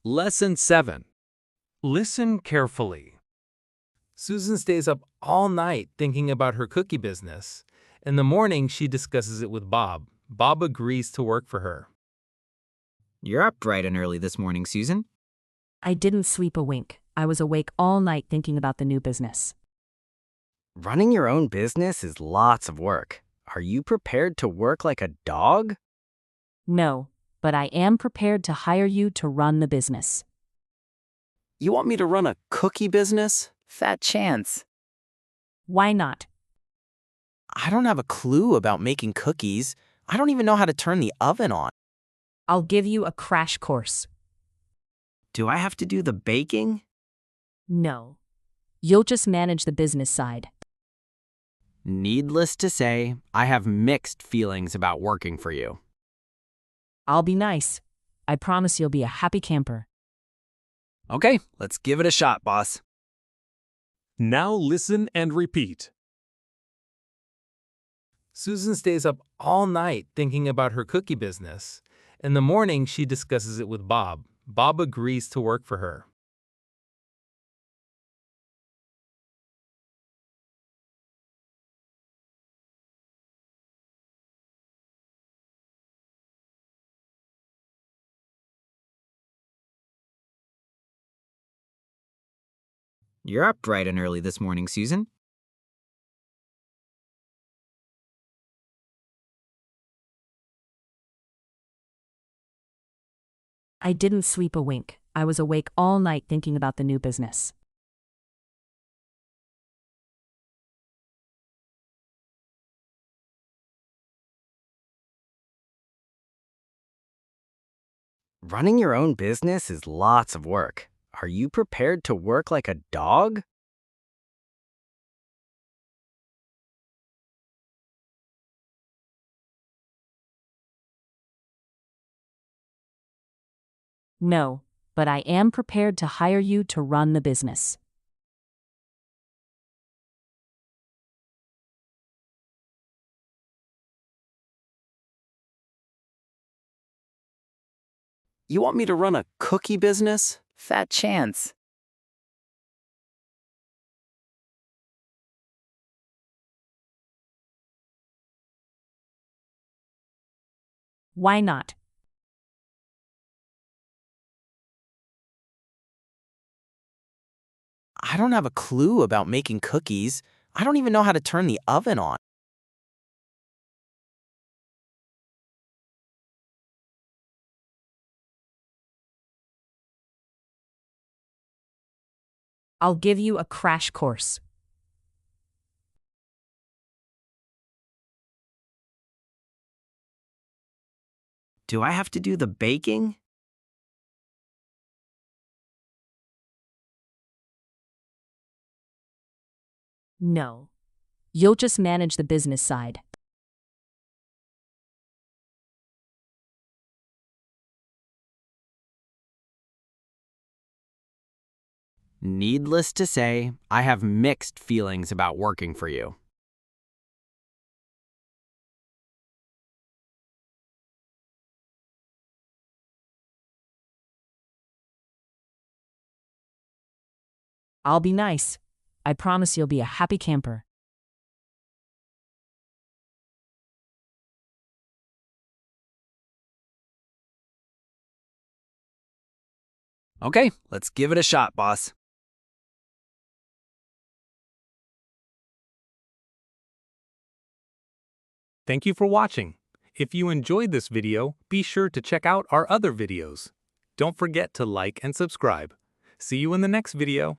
Lesson 7. Listen carefully. Susan stays up all night thinking about her cookie business. In the morning, she discusses it with Bob. Bob agrees to work for her. You're up bright and early this morning, Susan. I didn't sleep a wink. I was awake all night thinking about the new business. Running your own business is lots of work. Are you prepared to work like a dog? No, but I am prepared to hire you to run the business. You want me to run a cookie business? Fat chance. Why not? I don't have a clue about making cookies. I don't even know how to turn the oven on. I'll give you a crash course. Do I have to do the baking? No. You'll just manage the business side. Needless to say, I have mixed feelings about working for you. I'll be nice. I promise you'll be a happy camper. Okay, let's give it a shot, boss. Now listen and repeat. Susan stays up all night thinking about her cookie business. In the morning, she discusses it with Bob. Bob agrees to work for her. You're up bright and early this morning, Susan. I didn't sleep a wink. I was awake all night thinking about the new business. Running your own business is lots of work. Are you prepared to work like a dog? No, but I am prepared to hire you to run the business. You want me to run a cookie business? Fat chance. Why not? I don't have a clue about making cookies. I don't even know how to turn the oven on. I'll give you a crash course. Do I have to do the baking? No. You'll just manage the business side. Needless to say, I have mixed feelings about working for you. I'll be nice. I promise you'll be a happy camper. Okay, let's give it a shot, boss. Thank you for watching. If you enjoyed this video, be sure to check out our other videos. Don't forget to like and subscribe. See you in the next video.